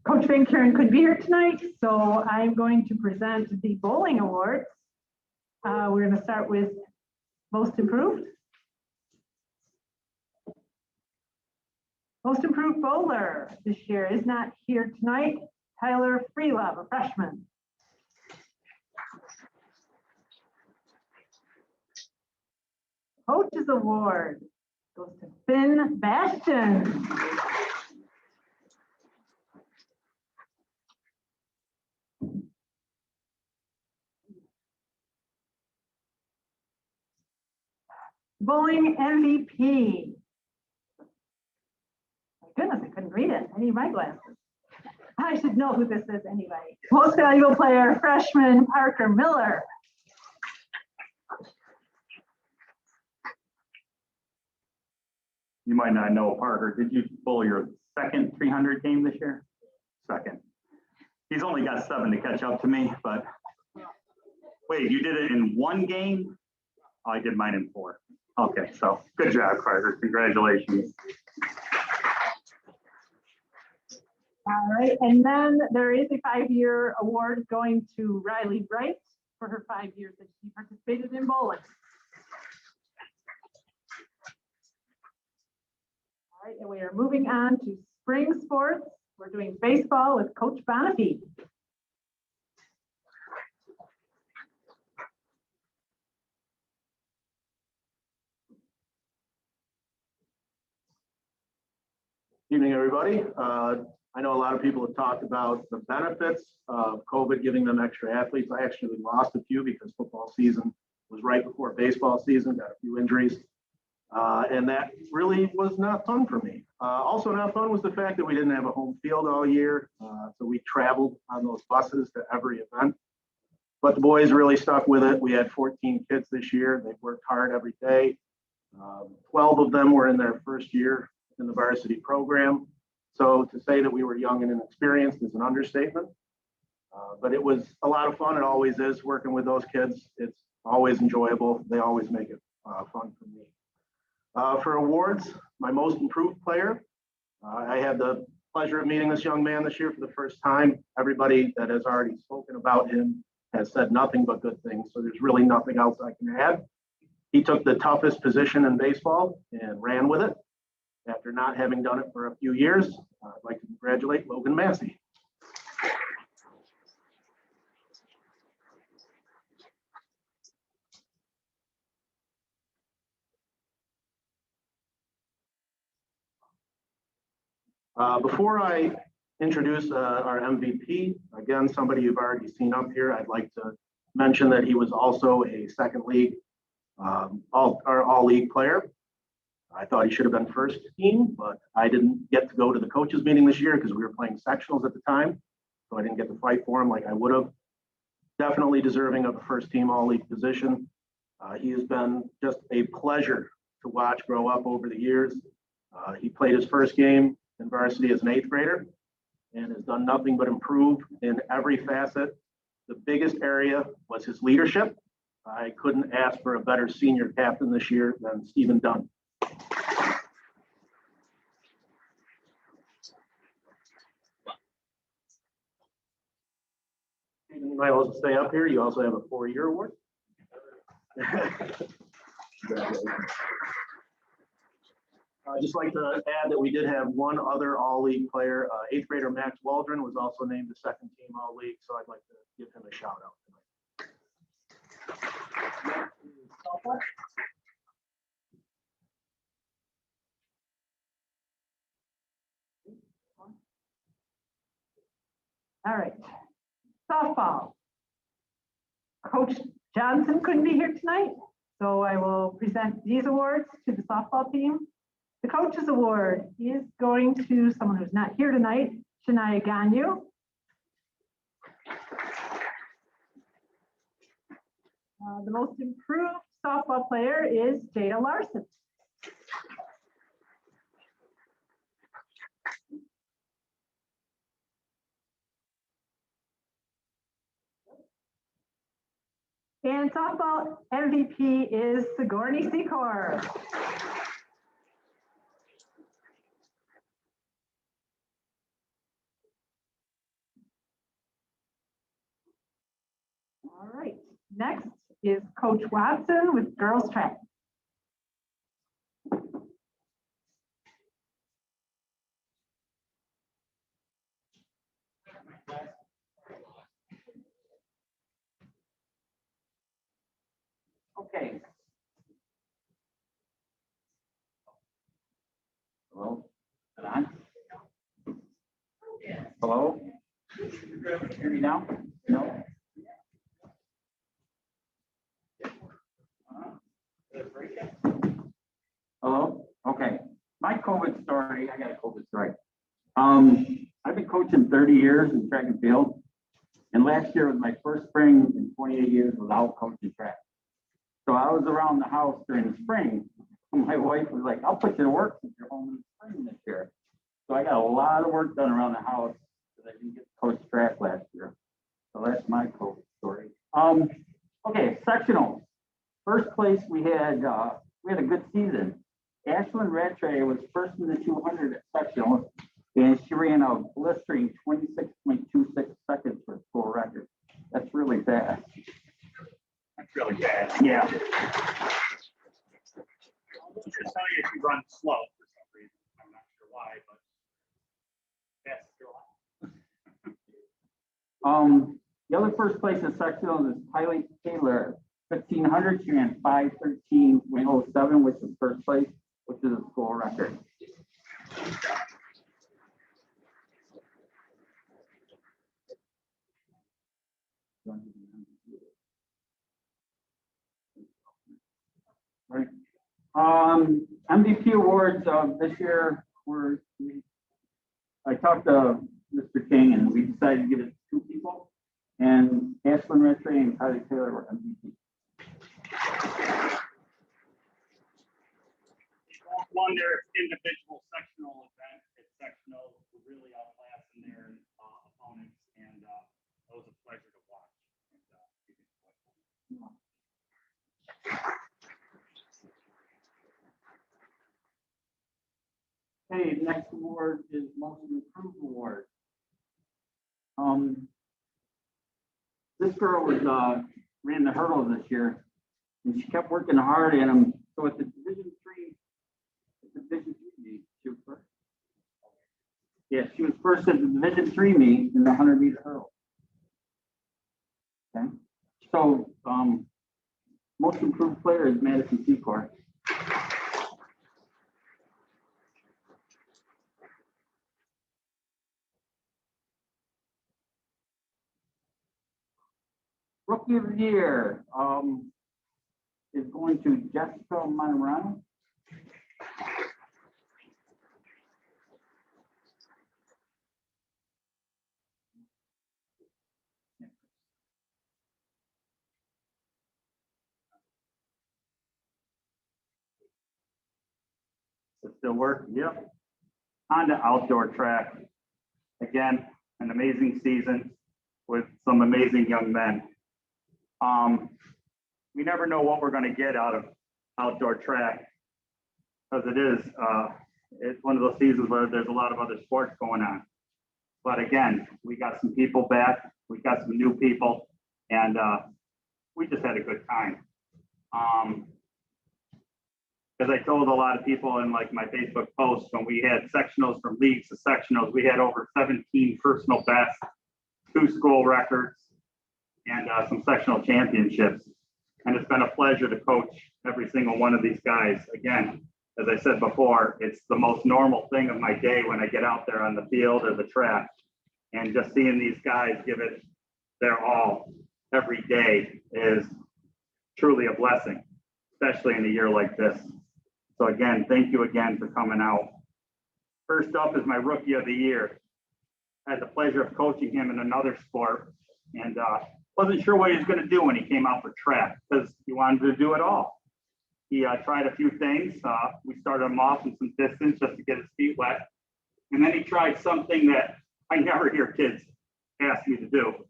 D: Coach Van Kuren couldn't be here tonight, so I'm going to present the bowling awards. We're going to start with most improved. Most improved bowler this year is not here tonight. Tyler Freelove, a freshman. Coaches award goes to Finn Bastian. Bowling MVP. My goodness, I couldn't read it. I need my glasses. I should know who this is anyway. Most valuable player, freshman Parker Miller.
I: You might not know, Parker, did you bowl your second 300 game this year? Second. He's only got 7 to catch up to me, but wait, you did it in 1 game? Oh, I did mine in 4. Okay, so good job, Parker. Congratulations.
D: All right, and then there is a 5-year award going to Riley Bright for her 5 years that she participated in bowling. All right, and we are moving on to spring sports. We're doing baseball with Coach Bonifay.
K: Evening, everybody. I know a lot of people have talked about the benefits of COVID giving them extra athletes. I actually lost a few because football season was right before baseball season, got a few injuries. And that really was not fun for me. Also not fun was the fact that we didn't have a home field all year. So we traveled on those buses to every event. But the boys really stuck with it. We had 14 kids this year. They worked hard every day. 12 of them were in their first year in the varsity program. So to say that we were young and inexperienced is an understatement. But it was a lot of fun. It always is working with those kids. It's always enjoyable. They always make it fun for me. For awards, my most improved player, I had the pleasure of meeting this young man this year for the first time. Everybody that has already spoken about him has said nothing but good things. So there's really nothing else I can add. He took the toughest position in baseball and ran with it. After not having done it for a few years, I'd like to congratulate Logan Massey. Before I introduce our MVP, again, somebody you've already seen up here, I'd like to mention that he was also a second league, all league player. I thought he should have been first team, but I didn't get to go to the coaches meeting this year because we were playing sectionals at the time. So I didn't get to fight for him like I would have. Definitely deserving of a first team all league position. He has been just a pleasure to watch grow up over the years. He played his first game in varsity as an 8th grader and has done nothing but improve in every facet. The biggest area was his leadership. I couldn't ask for a better senior captain this year than Stephen Dunn. You might also stay up here. You also have a 4-year award. I'd just like to add that we did have one other all-league player. 8th grader Max Waldron was also named the second team all-league, so I'd like to give him a shout out tonight.
D: All right, softball. Coach Johnson couldn't be here tonight, so I will present these awards to the softball team. The coaches award is going to someone who's not here tonight, Shania Ganyu. The most improved softball player is Jada Larson. And softball MVP is Sigourney Secor. Next is Coach Watson with girls track.
L: Okay. Hello? Is it on? Hello? Hear me now? No? Hello? Okay. My COVID story, I got a COVID story. I've been coaching 30 years in track and field. And last year was my first spring in 28 years without coaching track. So I was around the house during the spring. My wife was like, I'll put you to work since you're home in the spring this year. So I got a lot of work done around the house because I didn't get to coach track last year. So that's my COVID story. Okay, sectional. First place we had a good season. Ashlyn Rattray was first in the 200 at sectional, and she ran a blistering 26.26 seconds for a school record. That's really fast.
C: That's really bad.
L: Yeah.
C: I'll just tell you if you run slow for some reason. I'm not sure why, but that's still on.
L: The other first place in sectional is Kylie Taylor, 1500. She ran 5:13.07, which is first place, which is a school record. Right. MVP awards this year I talked to Mr. King and we decided to give it to 2 people, and Ashlyn Rattray and Kylie Taylor were MVP.
C: Won their individual sectional event. It's sectional really outclassing their opponents, and it was a pleasure to watch.
L: Okay, next award is Most Improved Award. This girl was ran the hurdles this year, and she kept working hard in them. So at the Division 3 meet, she was first. Yeah, she was first at the Division 3 meet in the 100-meter hurdle. Okay, so Most Improved Player is Madison Secor. Rookie of the Year is going to Jessica Monterano.
I: It still works? Yep. On to outdoor track. Again, an amazing season with some amazing young men. We never know what we're going to get out of outdoor track because it's one of those seasons where there's a lot of other sports going on. But again, we got some people back, we got some new people, and we just had a good time. As I told a lot of people in like my Facebook posts, when we had sectionals from leagues to sectionals, we had over 17 personal bests, 2 school records, and some sectional championships. And it's been a pleasure to coach every single one of these guys. Again, as I said before, it's the most normal thing of my day when I get out there on the field or the track. And just seeing these guys give it their all every day is truly a blessing, especially in a year like this. So again, thank you again for coming out. First up is my Rookie of the Year. I had the pleasure of coaching him in another sport, and wasn't sure what he was going to do when he came out for track because he wanted to do it all. He tried a few things. We started him off in some distance just to get his feet wet. And then he tried something that I never hear kids ask me to do.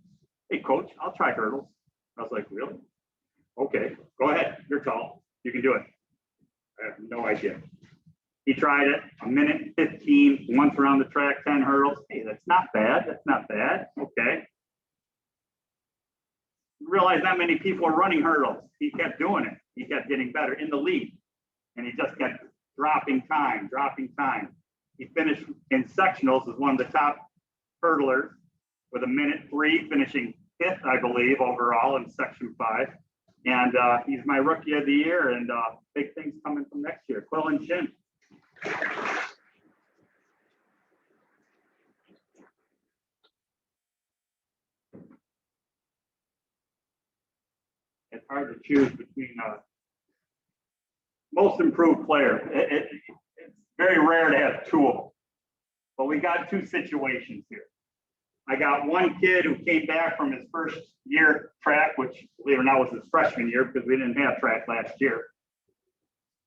I: Hey, coach, I'll try hurdles. I was like, really? Okay, go ahead. You're tall. You can do it. I have no idea. He tried it, 1:15, once around the track, 10 hurdles. Hey, that's not bad. That's not bad. Okay. realize that many people are running hurdles. He kept doing it. He kept getting better in the league. And he just kept dropping time. He finished in sectionals as one of the top hurdlers with 1:03, finishing 5th, I believe, overall in section 5. And he's my rookie of the year, and big things coming from next year. Quill and Chin. It's hard to choose between most improved player. It's very rare to have 2 of them, but we got 2 situations here. I got one kid who came back from his first year track, which believe it or not was his freshman year because we didn't have track last year.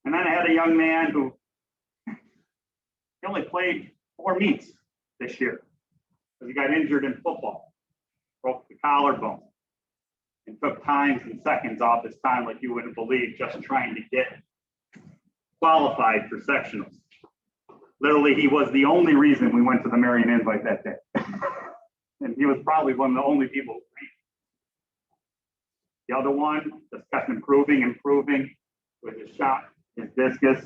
I: And then I had a young man who he only played 4 meets this year because he got injured in football, broke the collarbone, and took times and seconds off his time like you wouldn't believe, just trying to get qualified for sectionals. Literally, he was the only reason we went to the Marion Invite that day. And he was probably one of the only people. The other one just kept improving with his shot, his discus.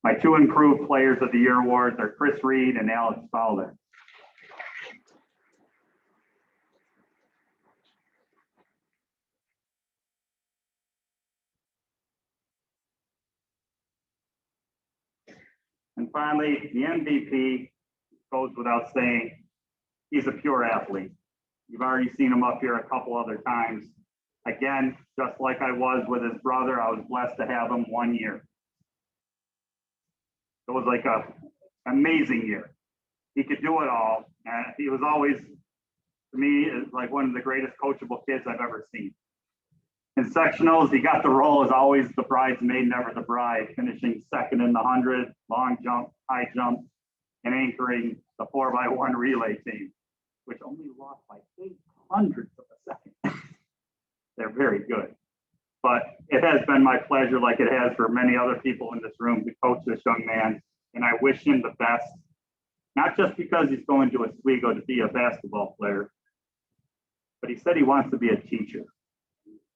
I: My 2 improved players of the year awards are Chris Reed and Alex Fowler. And finally, the MVP goes without saying. He's a pure athlete. You've already seen him up here a couple other times. Again, just like I was with his brother, I was blessed to have him 1 year. It was like an amazing year. He could do it all. And he was always, to me, like one of the greatest coachable kids I've ever seen. In sectionals, he got the role as always the bridesmaid, never the bride, finishing 2nd in the 100, long jump, high jump, and anchoring the 4x1 relay team, which only lost by 0.08 of a second. They're very good. But it has been my pleasure, like it has for many other people in this room, to coach this young man. And I wish him the best, not just because he's going to Oswego to be a basketball player, but he said he wants to be a teacher.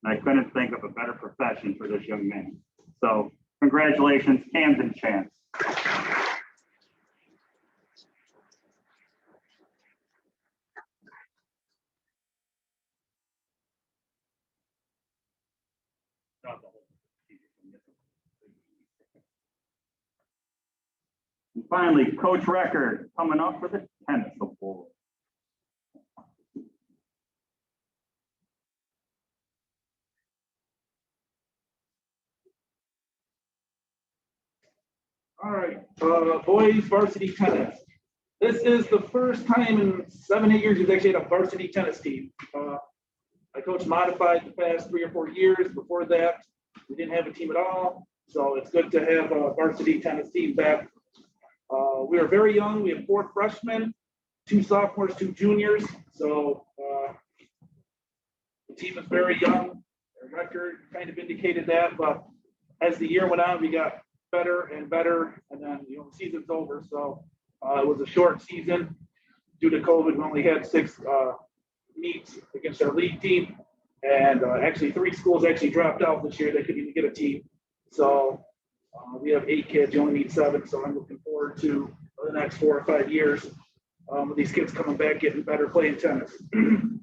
I: And I couldn't think of a better profession for this young man. So congratulations, Camden Chance. And finally, Coach Record coming up for the tennis award.
E: All right, boys varsity tennis. This is the first time in 7, 8 years we've actually had a varsity tennis team. I coached modified the past 3 or 4 years. Before that, we didn't have a team at all. So it's good to have a varsity tennis team back. We are very young. We have 4 freshmen, 2 sophomores, 2 juniors. So the team is very young. Their record kind of indicated that, but as the year went on, we got better and better, and then the season's over. So it was a short season due to COVID. We only had 6 meets against our league team, and actually 3 schools actually dropped out this year. They couldn't even get a team. So we have 8 kids. You only need 7. So I'm looking forward to the next 4 or 5 years with these kids coming back, getting better, playing tennis.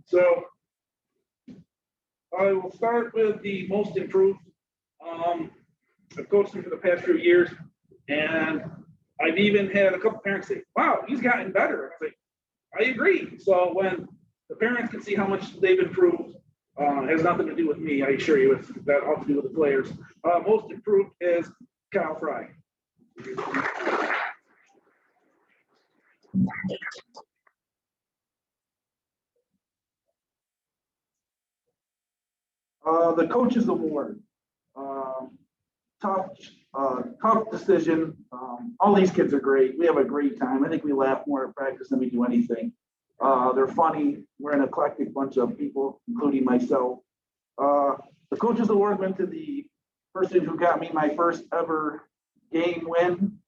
E: So I will start with the most improved. I've coached him for the past few years, and I've even had a couple parents say, wow, he's gotten better. And I was like, I agree. So when the parents can see how much they've improved, it has nothing to do with me, I assure you. It's got all to do with the players. Most improved is Kyle Fry. The Coaches Award. Tough decision. All these kids are great. We have a great time. I think we laugh more at practice than we do anything. They're funny. We're an eclectic bunch of people, including myself. The Coaches Award went to the person who got me my first ever game win.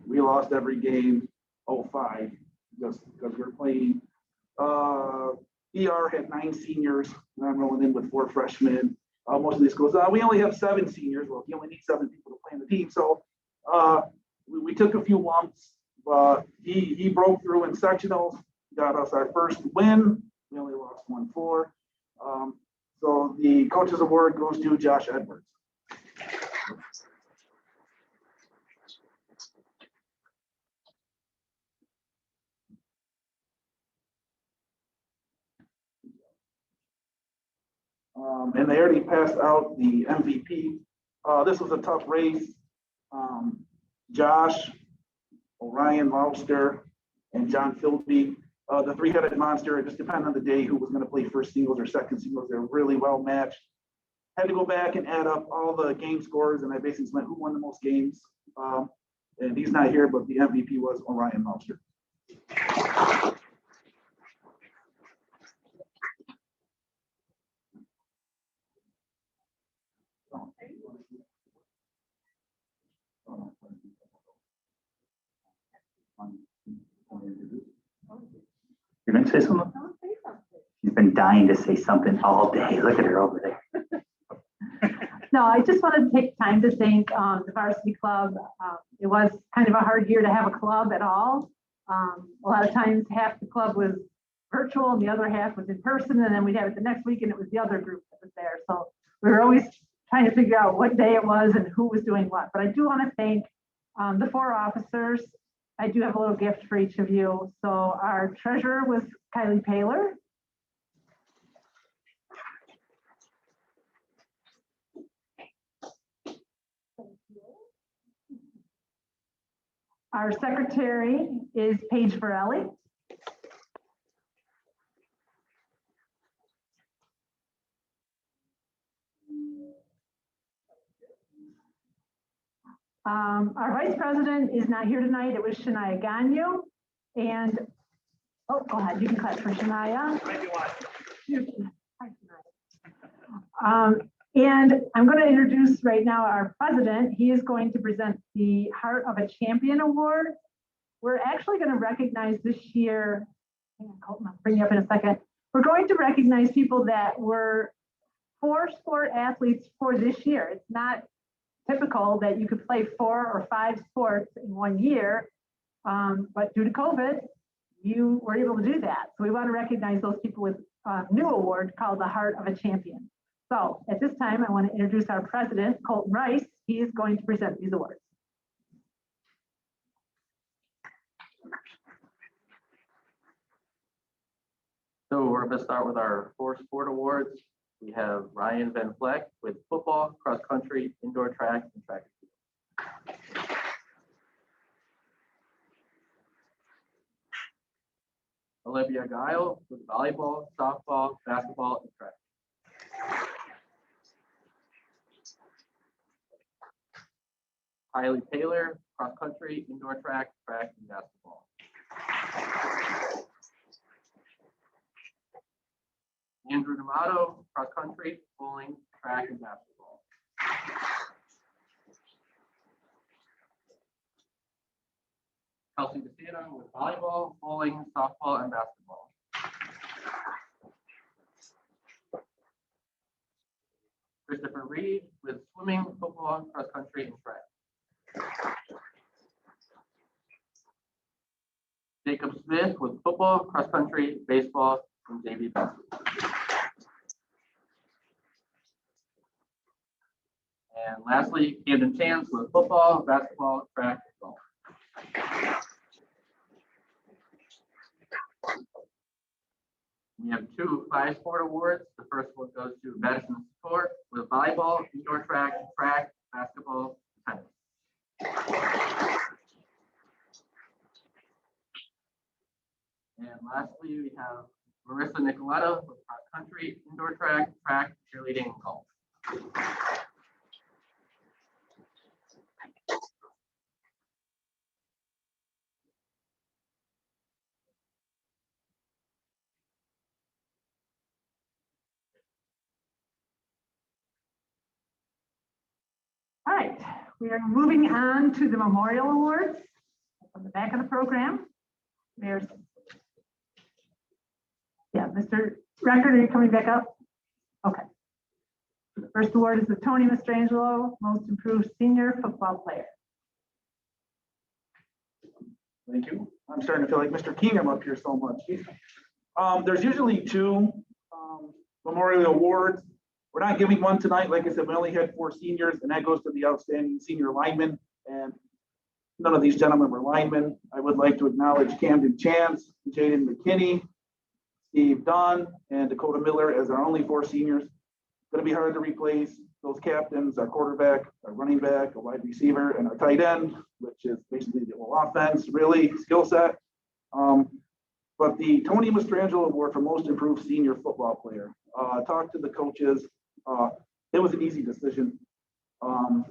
E: We lost every game 0-5 just because we're playing. ER had 9 seniors, and I'm rolling in with 4 freshmen. Most of these schools, we only have 7 seniors. Well, you only need 7 people to play in the team. So we took a few lumps. He broke through in sectionals, got us our first win. We only lost 1-4. So the coaches award goes to Josh Edwards. And they already passed out the MVP. This was a tough race. Josh, Orion Lauster, and John Philby, the 3-headed monster. It just depended on the day who was going to play first singles or second singles. They're really well matched. Had to go back and add up all the game scores, and I basically went who won the most games. And he's not here, but the MVP was Orion Lauster.
L: You're going to say something? She's been dying to say something all day. Look at her over there.
M: No, I just wanted to take time to thank the varsity club. It was kind of a hard year to have a club at all. A lot of times half the club was virtual and the other half was in person, and then we'd have it the next week and it was the other group that was there. So we were always trying to figure out what day it was and who was doing what. But I do want to thank the 4 officers. I do have a little gift for each of you. So our treasurer was Kylie Paler. Our secretary is Paige Varelli. Our vice president is not here tonight. It was Shania Ganyu. And, oh, go ahead. You can clap for Shania. And I'm going to introduce right now our president. He is going to present the Heart of a Champion Award. We're actually going to recognize this year, hang on, Colton, I'll bring you up in a second. We're going to recognize people that were 4-sport athletes for this year. It's not typical that you could play 4 or 5 sports in one year, but due to COVID, you were able to do that. So we want to recognize those people with a new award called the Heart of a Champion. So at this time, I want to introduce our president, Colton Rice. He is going to present these awards.
K: So we're going to start with our 4 sport awards. We have Ryan Van Vleck with football, cross country, indoor track, and track and field. Olivia Guile with volleyball, softball, basketball, and track. Kylie Taylor, cross country, indoor track, track, and basketball. Andrew D'Amato, cross country, bowling, track, and basketball. Kelsey DeSanto with volleyball, bowling, softball, and basketball. Christopher Reed with swimming, football, cross country, and track. Jacob Smith with football, cross country, baseball, and JV basketball. And lastly, Camden Chance with football, basketball, track, and golf. We have 2 5-sport awards. The first one goes to Madison Sport with volleyball, indoor track, track, basketball, tennis. And lastly, we have Marissa Nicoletta with cross country, indoor track, track, cheerleading, and golf.
M: All right, we are moving on to the Memorial Awards on the back of the program. There's, yeah, Mr. Record, are you coming back up? Okay. The first award is the Tony Mastrangelo Most Improved Senior Football Player.
E: Thank you. I'm starting to feel like Mr. King. I'm up here so much. There's usually two memorial awards. We're not giving one tonight. Like I said, we only had 4 seniors, and that goes to the outstanding senior lineman. And none of these gentlemen were linemen. I would like to acknowledge Camden Chance, Jaden McKinney, Steve Dunn, and Dakota Miller as our only 4 seniors. It's going to be hard to replace those captains, our quarterback, our running back, a wide receiver, and our tight end, which is basically the whole offense, really, skill set. But the Tony Mastrangelo Award for Most Improved Senior Football Player. Talked to the coaches. It was an easy decision.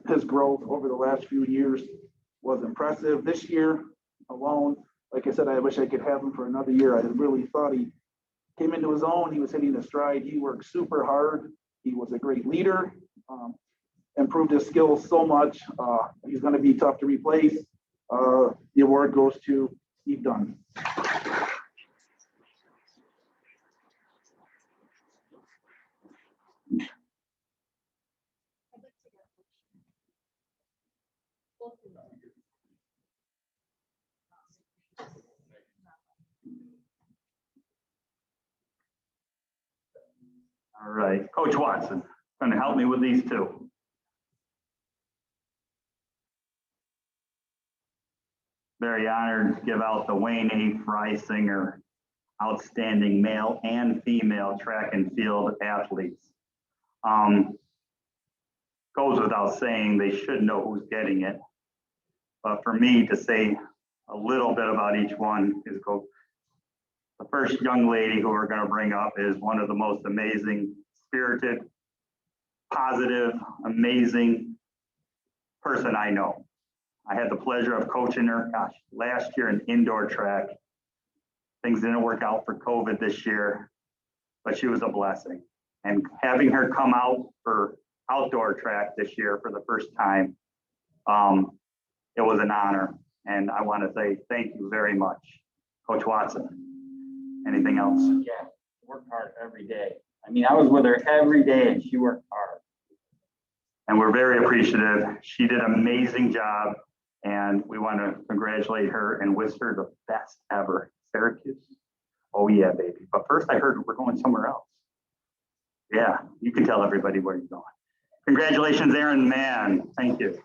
E: His growth over the last few years was impressive. This year alone, like I said, I wish I could have him for another year. I really thought he came into his own. He was hitting his stride. He worked super hard. He was a great leader. Improved his skills so much. He's going to be tough to replace. The award goes to Steve Dunn.
I: All right, Coach Watson, going to help me with these two. Very honored to give out the Wayne A. Freisinger Outstanding Male and Female Track and Field Athletes. Goes without saying, they should know who's getting it. But for me to say a little bit about each one is go. The first young lady who we're going to bring up is one of the most amazing, spirited, positive, amazing person I know. I had the pleasure of coaching her, last year in indoor track. Things didn't work out for COVID this year, but she was a blessing. And having her come out for outdoor track this year for the first time, it was an honor. And I want to say thank you very much, Coach Watson. Anything else?
L: Yeah, worked hard every day. I mean, I was with her every day and she worked hard.
I: And we're very appreciative. She did an amazing job. And we want to congratulate her and wish her the best ever. Syracuse? Oh yeah, baby. But first I heard we're going somewhere else. Yeah, you can tell everybody where you're going. Congratulations, Aaron Mann. Thank you.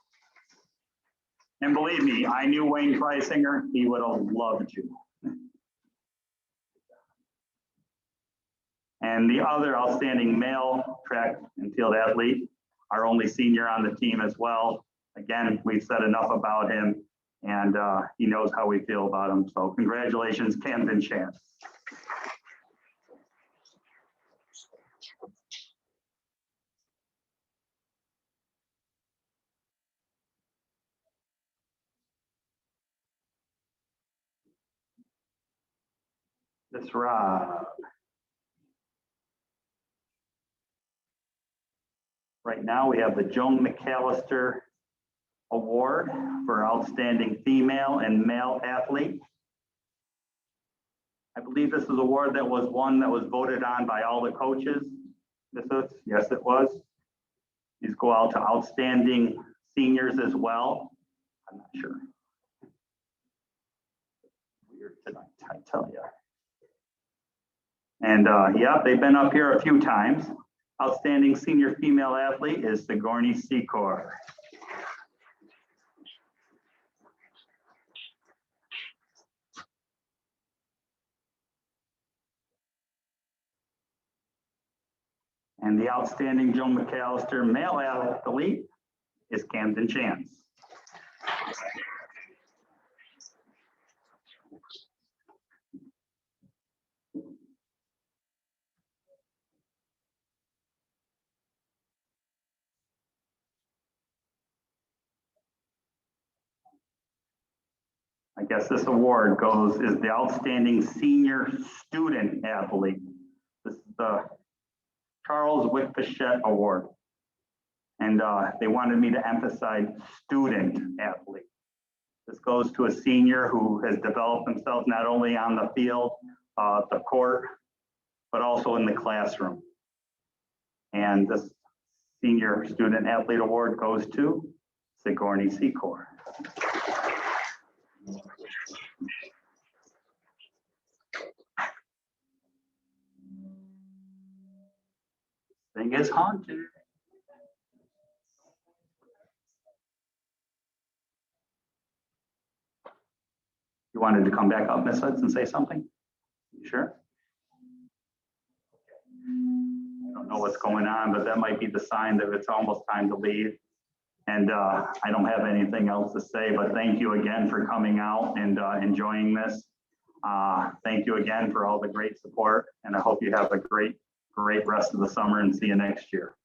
I: And believe me, I knew Wayne Freisinger. He would have loved you. And the other outstanding male track and field athlete, our only senior on the team as well. Again, we've said enough about him, and he knows how we feel about him. So congratulations, Camden Chance. That's Rob. Right now, we have the Joan McAllister Award for Outstanding Female and Male Athlete. I believe this is an award that was one that was voted on by all the coaches. Yes, it was. These go out to outstanding seniors as well. I'm not sure. Weird tonight, I tell you. And yeah, they've been up here a few times. Outstanding senior female athlete is Sigourney Secor. And the outstanding Joan McAllister male athlete is Camden Chance. I guess this award is the outstanding senior student athlete. This is the Charles Wick Fichette Award. And they wanted me to emphasize student athlete. This goes to a senior who has developed himself not only on the field, the court, but also in the classroom. And this Senior Student Athlete Award goes to Sigourney Secor. Thing is haunted. You wanted to come back up, Ms. Hudson, and say something? You sure? I don't know what's going on, but that might be the sign that it's almost time to leave. And I don't have anything else to say, but thank you again for coming out and enjoying this. Thank you again for all the great support, and I hope you have a great rest of the summer and see you next year.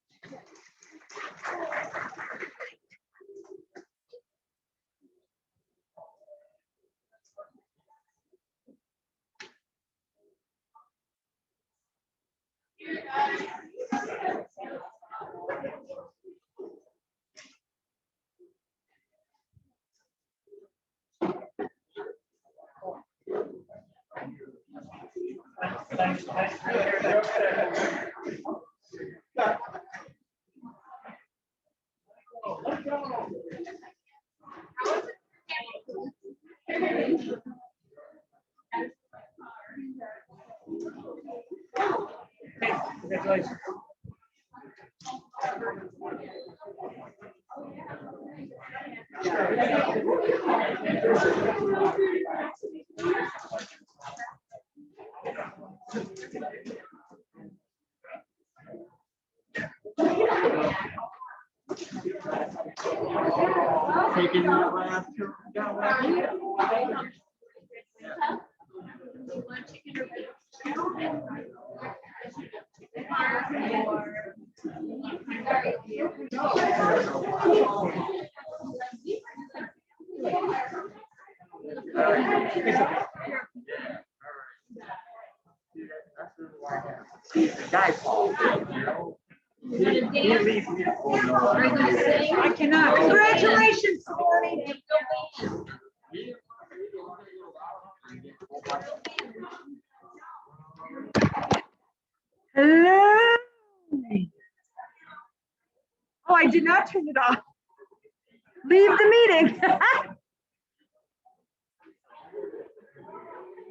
E: Congratulations.
L: Taking that last two.
D: I cannot. Congratulations, Sigourney. Hello. Oh, I did not turn it off. Leave the meeting.